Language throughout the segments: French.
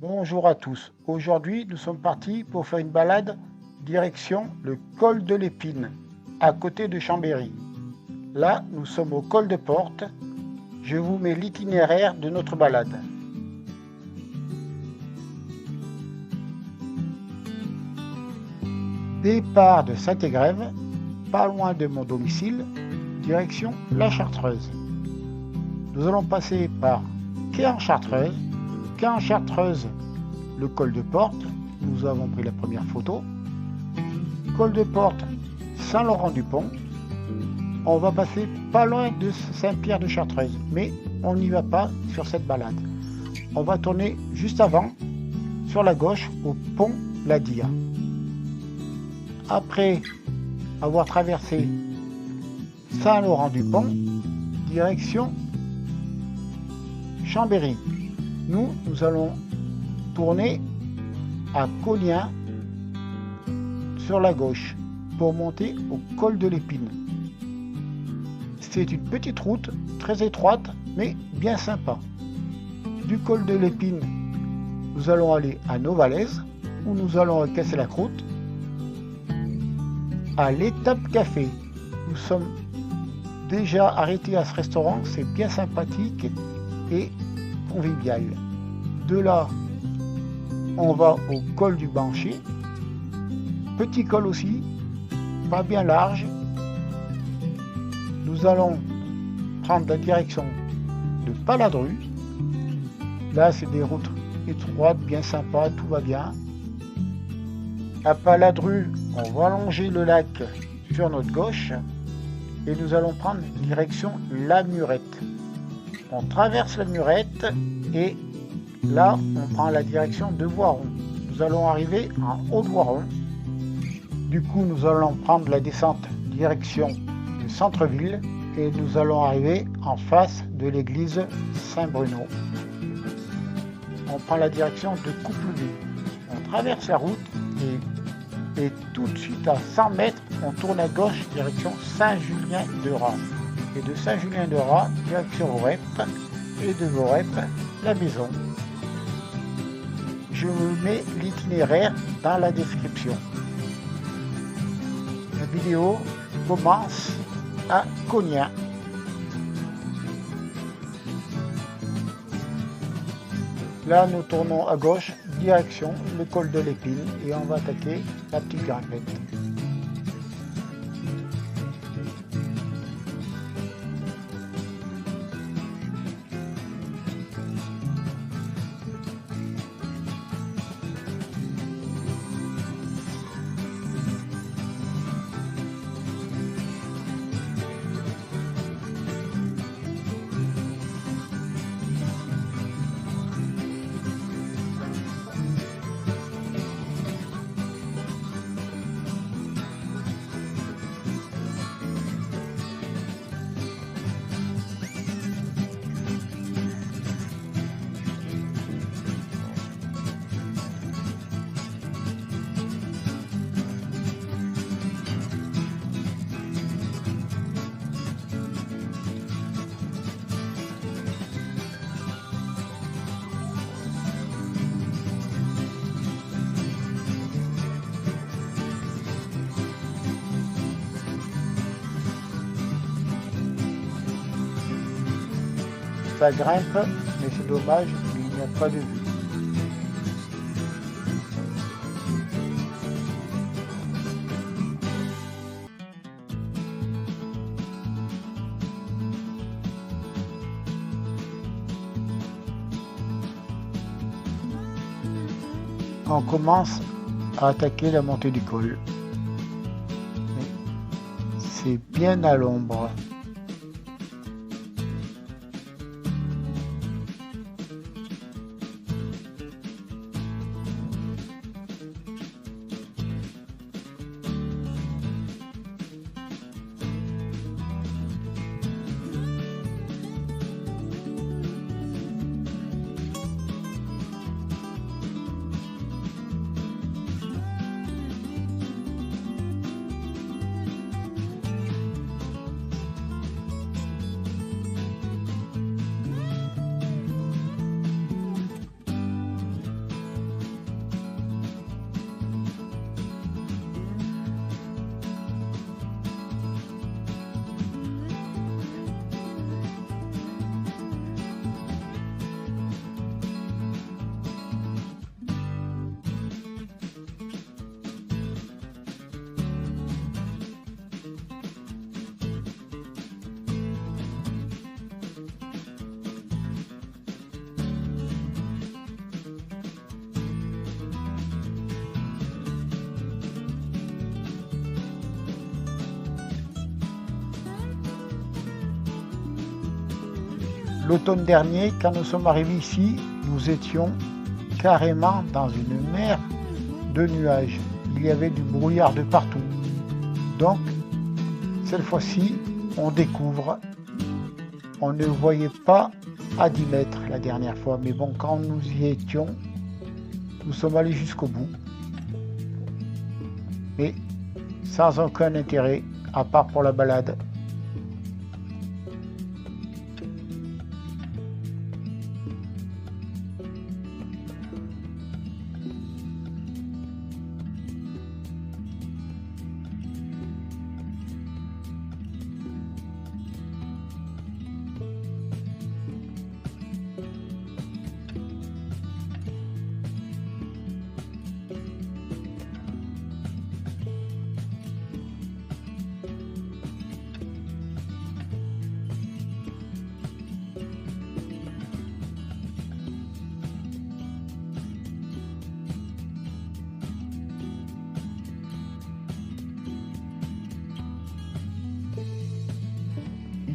Bonjour à tous. Aujourd'hui, nous sommes partis pour faire une balade direction le col de l'Épine, à côté de Chambéry. Là, nous sommes au col de Porte. Je vous mets l'itinéraire de notre balade. Départ de Saint-Égrève, pas loin de mon domicile, direction la Chartreuse. Nous allons passer par Quai-en-Chartreuse, Quai-en-Chartreuse, le col de Porte, nous avons pris la première photo, col de Porte, Saint-Laurent-du-Pont. On va passer pas loin de Saint-Pierre de Chartreuse, mais on n'y va pas sur cette balade. On va tourner juste avant, sur la gauche, au pont Ladia. Après avoir traversé Saint-Laurent-du-Pont, direction Chambéry. Nous allons tourner à Cognien sur la gauche pour monter au col de l'Épine. C'est une petite route très étroite mais bien sympa. Du col de l'Épine, nous allons aller à Novalaise où nous allons casser la croûte. À l'étape café, nous sommes déjà arrêtés à ce restaurant, c'est bien sympathique et convivial. De là, on va au col du Bancher, petit col aussi, pas bien large. Nous allons prendre la direction de Paladru. Là, c'est des routes étroites, bien sympas, tout va bien. À Paladru, on va longer le lac sur notre gauche et nous allons prendre direction la Murette. On traverse la Murette et là, on prend la direction de Voiron. Nous allons arriver en haut de Voiron. Du coup, nous allons prendre la descente direction du centre-ville et nous allons arriver en face de l'église Saint-Bruno. On prend la direction de Coupleville. On traverse la route et tout de suite à 100 mètres, on tourne à gauche direction Saint-Julien-de-Raz. Et de Saint-Julien-de-Raz, direction Vorep, et de Vorep, la maison. Je vous mets l'itinéraire dans la description. La vidéo commence à Cognien. Là, nous tournons à gauche, direction le col de l'Épine, et on va attaquer la petite grimpette. Ça grimpe, mais c'est dommage, il n'y a pas de vue. On commence à attaquer la montée du col. C'est bien à l'ombre. L'automne dernier, quand nous sommes arrivés ici, nous étions carrément dans une mer de nuages. Il y avait du brouillard de partout. Donc, cette fois-ci, on découvre. On ne voyait pas à 10 mètres la dernière fois. Mais bon, quand nous y étions, nous sommes allés jusqu'au bout. Mais sans aucun intérêt, à part pour la balade.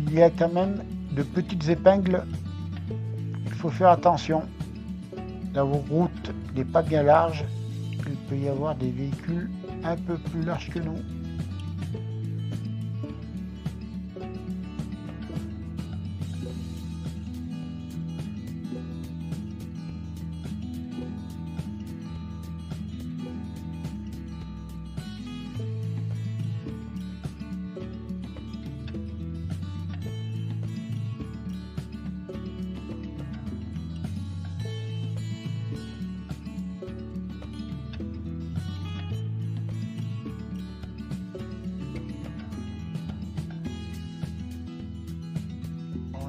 Il y a quand même de petites épingles, il faut faire attention. La route n'est pas bien large, il peut y avoir des véhicules un peu plus larges que nous.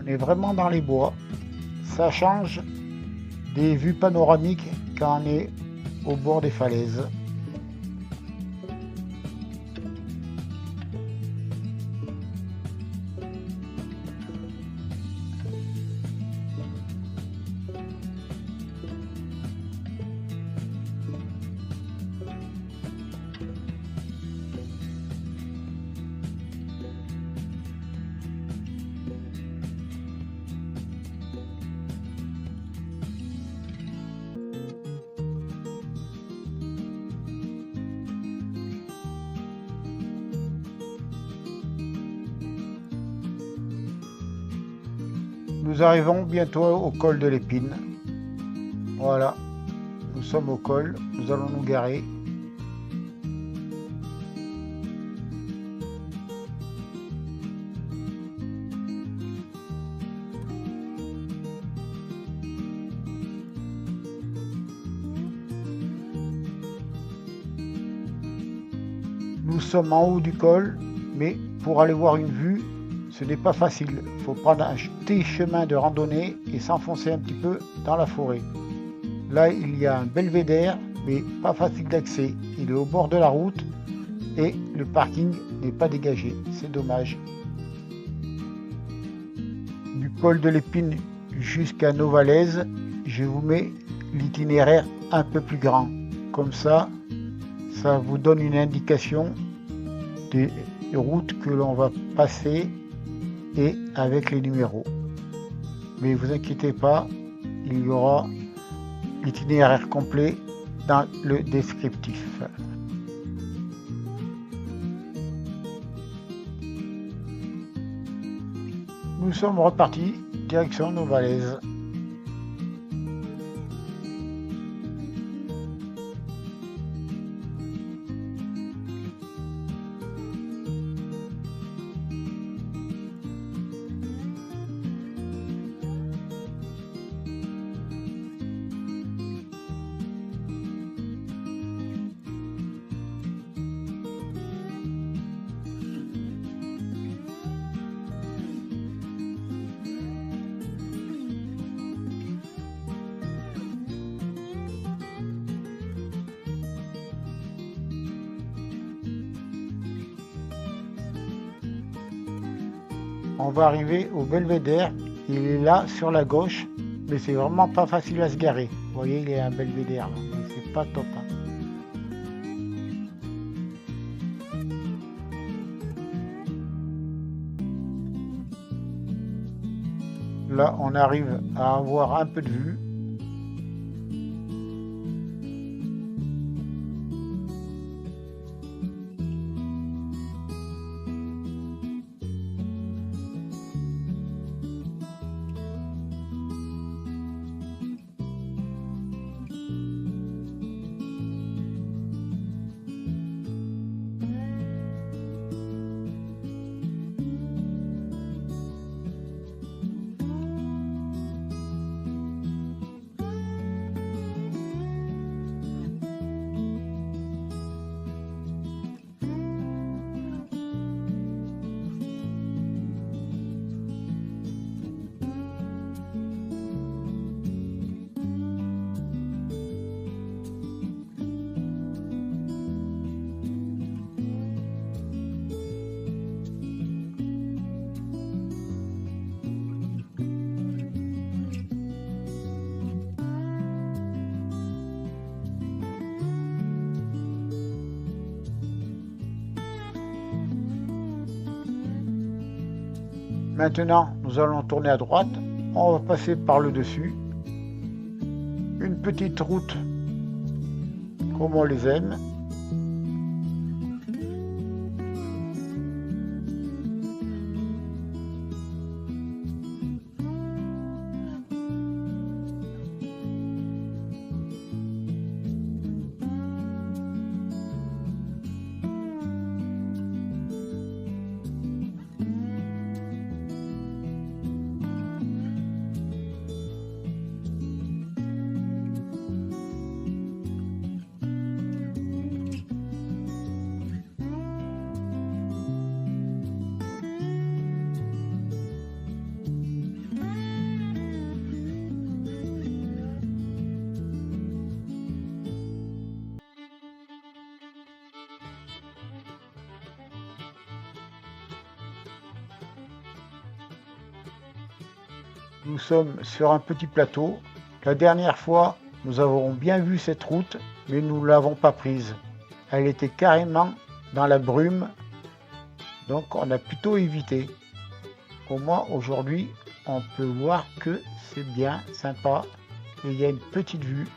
On est vraiment dans les bois. Ça change des vues panoramiques quand on est au bord des falaises. Nous arrivons bientôt au col de l'Épine. Voilà, nous sommes au col, nous allons nous garer. Nous sommes en haut du col, mais pour aller voir une vue, ce n'est pas facile. Il faut prendre un petit chemin de randonnée et s'enfoncer un petit peu dans la forêt. Là, il y a un belvédère, mais pas facile d'accès. Il est au bord de la route et le parking n'est pas dégagé. C'est dommage. Du col de l'Épine jusqu'à Novalaise, je vous mets l'itinéraire un peu plus grand. Comme ça, ça vous donne une indication des routes que l'on va passer et avec les numéros. Mais vous inquiétez pas, il y aura l'itinéraire complet dans le descriptif. Nous sommes repartis direction Novalaise. On va arriver au belvédère, il est là sur la gauche, mais c'est vraiment pas facile à se garer. Vous voyez, il y a un belvédère là, mais c'est pas top. Là, on arrive à avoir un peu de vue. Maintenant, nous allons tourner à droite. On va passer par le dessus. Une petite route comme on les aime. Nous sommes sur un petit plateau. La dernière fois, nous avons bien vu cette route, mais nous ne l'avons pas prise. Elle était carrément dans la brume, donc on a plutôt évité. Au moins aujourd'hui, on peut voir que c'est bien sympa et il y a une petite vue.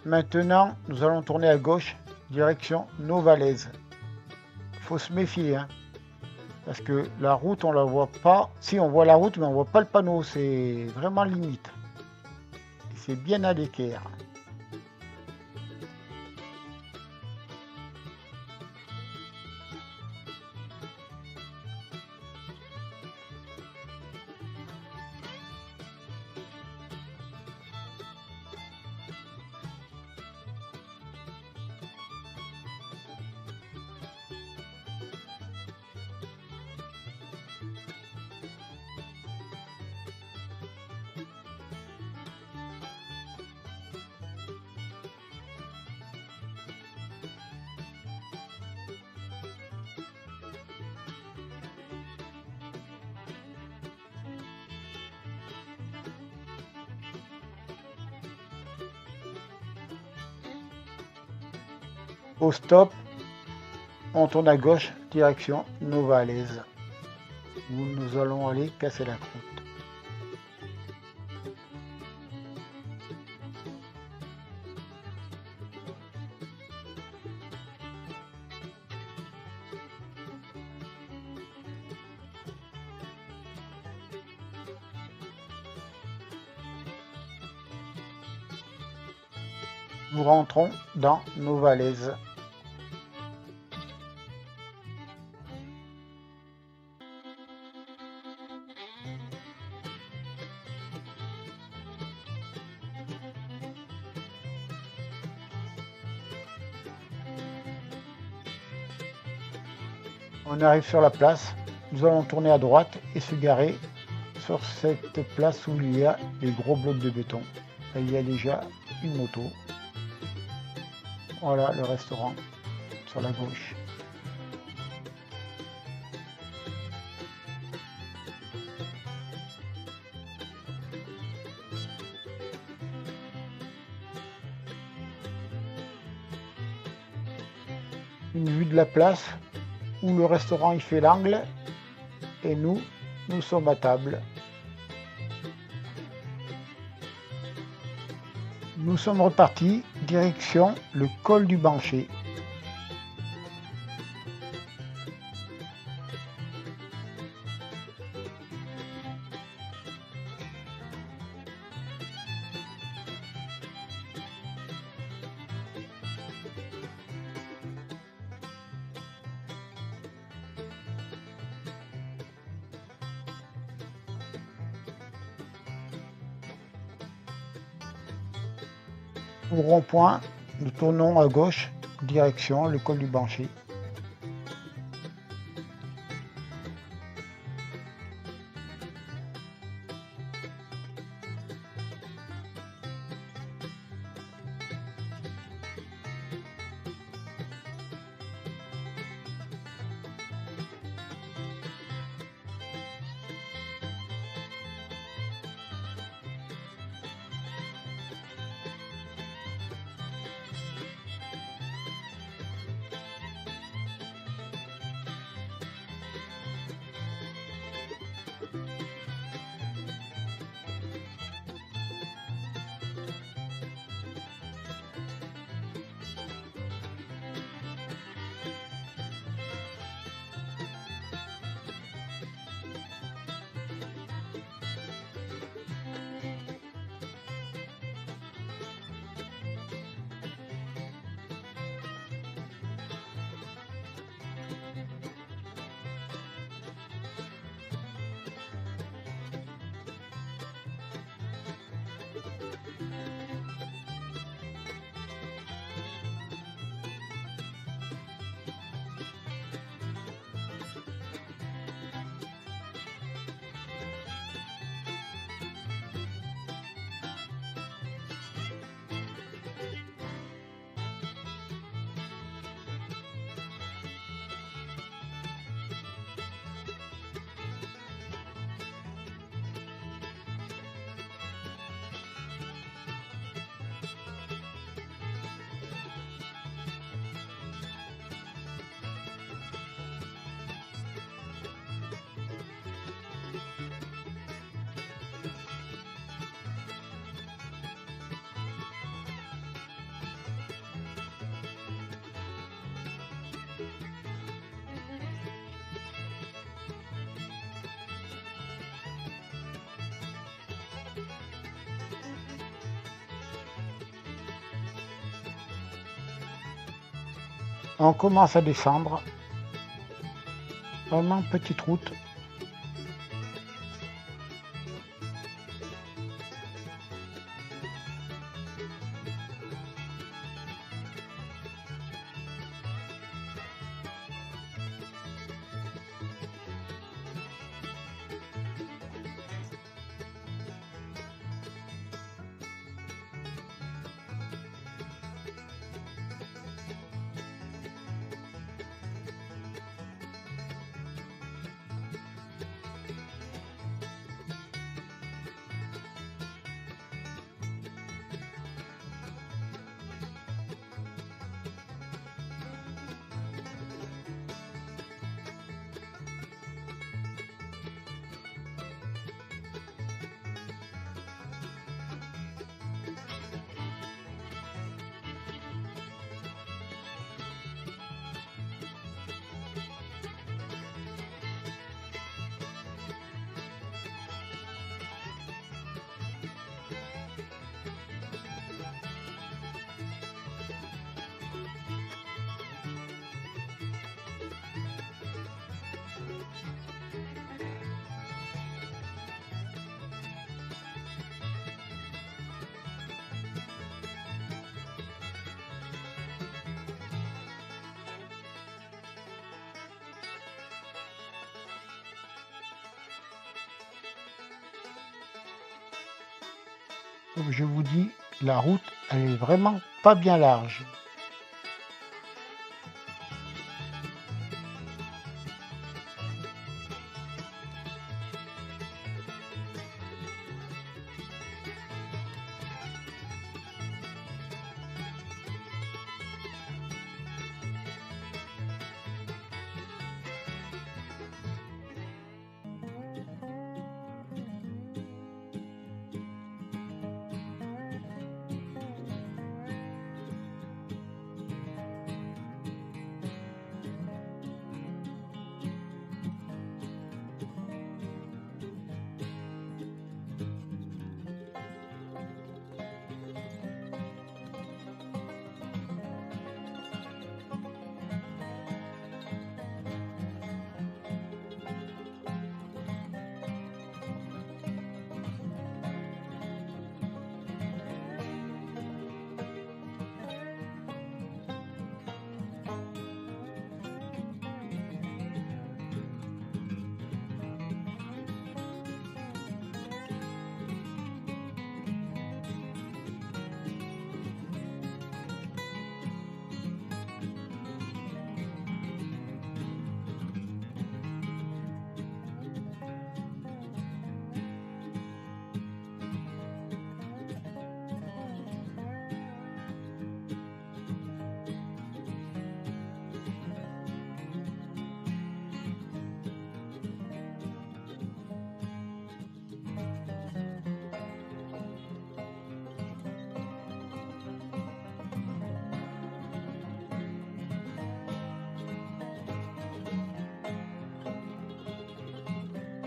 Maintenant, nous allons tourner à gauche, direction Novalaise. Faut se méfier, hein, parce que la route, on la voit pas. Si, on voit la route, mais on voit pas le panneau. C'est vraiment limite. C'est bien à l'équerre. Au stop, on tourne à gauche, direction Novalaise, où nous allons aller casser la croûte. Nous rentrons dans nos valaises. On arrive sur la place, nous allons tourner à droite et se garer sur cette place où il y a les gros blocs de béton. Là, il y a déjà une moto. Voilà le restaurant sur la gauche. Une vue de la place où le restaurant il fait l'angle et nous sommes à table. Nous sommes repartis, direction le col du Bancher. Au rond-point, nous tournons à gauche, direction le col du Bancher. On commence à descendre, vraiment petite route. Comme je vous dis, la route, elle est vraiment pas bien large.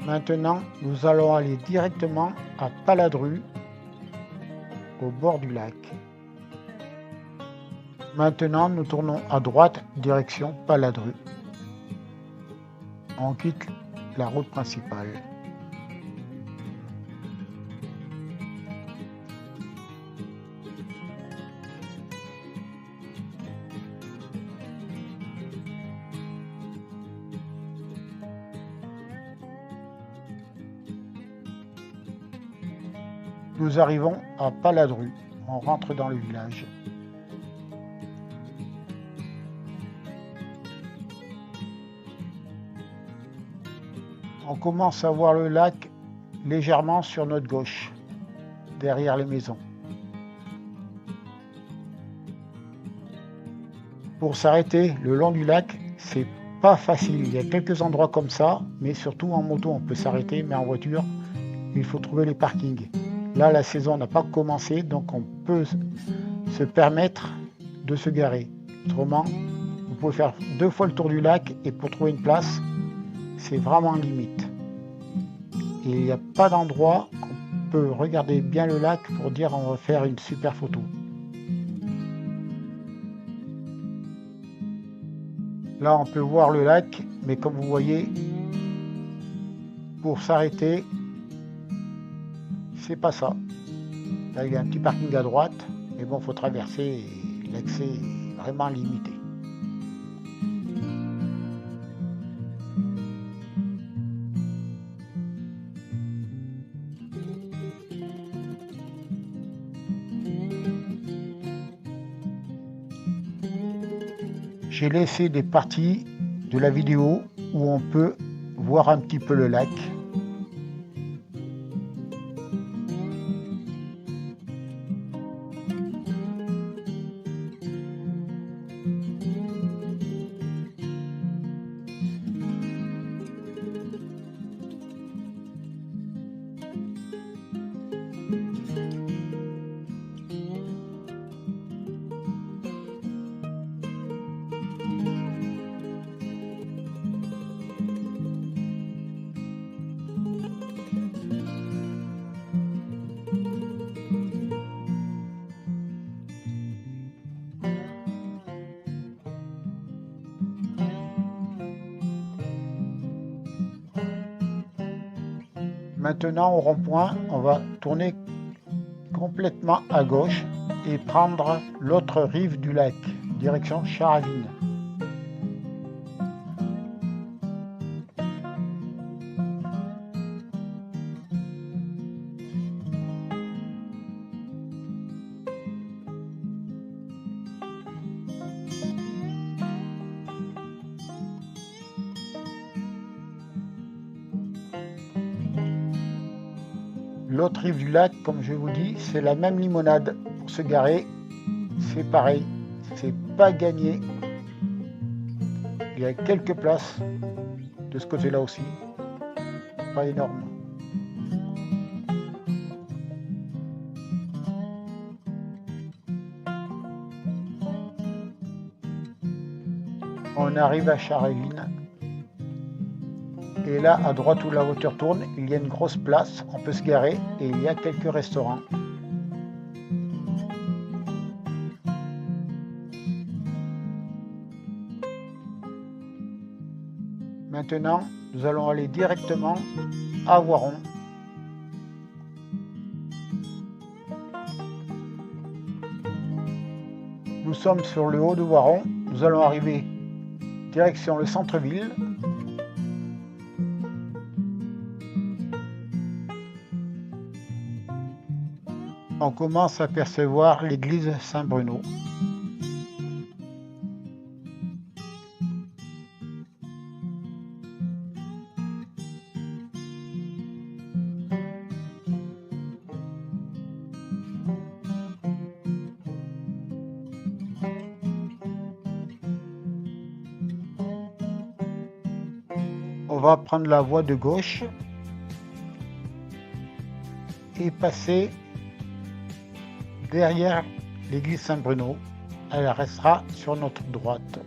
Maintenant, nous allons aller directement à Paladru, au bord du lac. Maintenant, nous tournons à droite, direction Paladru. On quitte la route principale. Nous arrivons à Paladru. On rentre dans le village. On commence à voir le lac légèrement sur notre gauche, derrière les maisons. Pour s'arrêter le long du lac, c'est pas facile. Il y a quelques endroits comme ça, mais surtout en moto on peut s'arrêter, mais en voiture, il faut trouver les parkings. Là, la saison n'a pas commencé, donc on peut se permettre de se garer. Autrement, vous pouvez faire 2 fois le tour du lac et pour trouver une place, c'est vraiment limite. Et il n'y a pas d'endroit qu'on peut regarder bien le lac pour dire on va faire une super photo. Là, on peut voir le lac, mais comme vous voyez, pour s'arrêter, c'est pas ça. Là, il y a un petit parking à droite, mais bon, il faut traverser et l'accès est vraiment limité. J'ai laissé des parties de la vidéo où on peut voir un petit peu le lac. Maintenant, au rond-point, on va tourner complètement à gauche et prendre l'autre rive du lac, direction Charavine. l'autre rive du lac, comme je vous dis, c'est la même limonade. Pour se garer, c'est pareil, c'est pas gagné. Il y a quelques places de ce côté-là aussi, pas énorme. On arrive à Charleville. Et là, à droite où la voiture tourne, il y a une grosse place, on peut se garer et il y a quelques restaurants. Maintenant, nous allons aller directement à Voiron. Nous sommes sur le haut de Voiron. Nous allons arriver direction le centre-ville. On commence à percevoir l'église Saint-Bruno. On va prendre la voie de gauche et passer derrière l'église Saint-Bruno. Elle restera sur notre droite.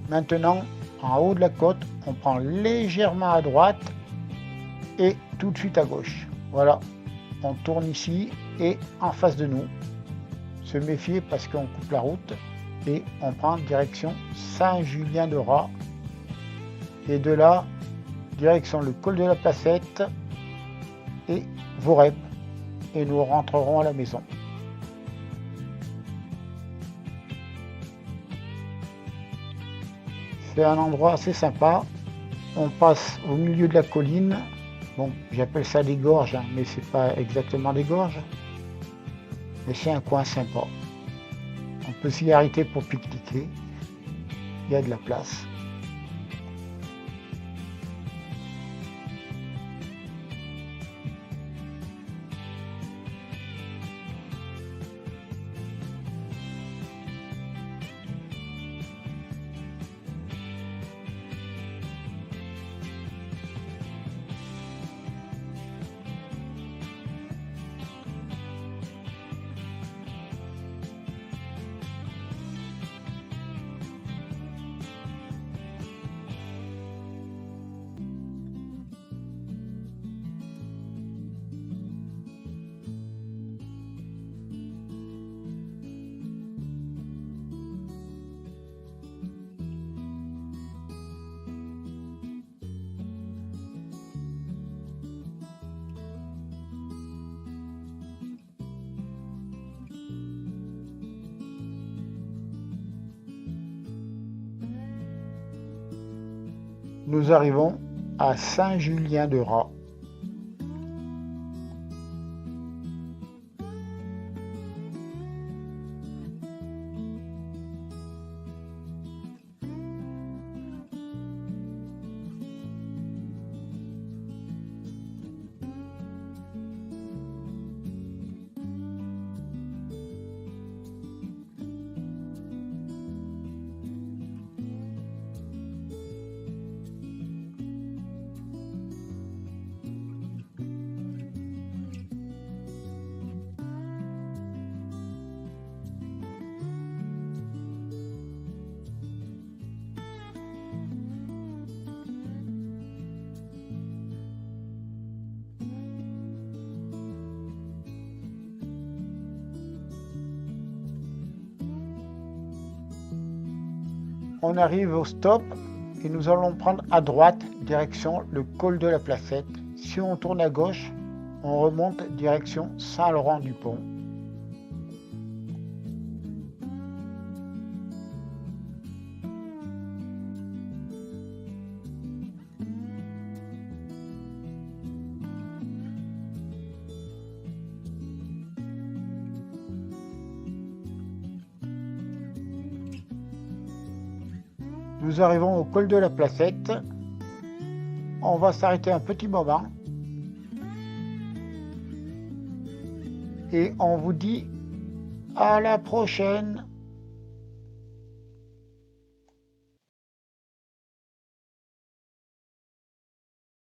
Maintenant, en haut de la côte, on prend légèrement à droite et tout de suite à gauche. Voilà, on tourne ici et en face de nous. Se méfier parce qu'on coupe la route et on prend direction Saint-Julien-de-Raz. Et de là, direction le col de la Placette et Vorep. Et nous rentrerons à la maison. C'est un endroit assez sympa. On passe au milieu de la colline. Bon, j'appelle ça des gorges, hein, mais c'est pas exactement des gorges. Mais c'est un coin sympa. On peut s'y arrêter pour pique-niquer. Il y a de la place. Nous arrivons à Saint-Julien-de-Raz. on arrive au stop et nous allons prendre à droite, direction le col de la Placette. Si on tourne à gauche, on remonte direction Saint-Laurent-du-Pont. Nous arrivons au col de la Placette. On va s'arrêter un petit moment. Et on vous dit à la prochaine.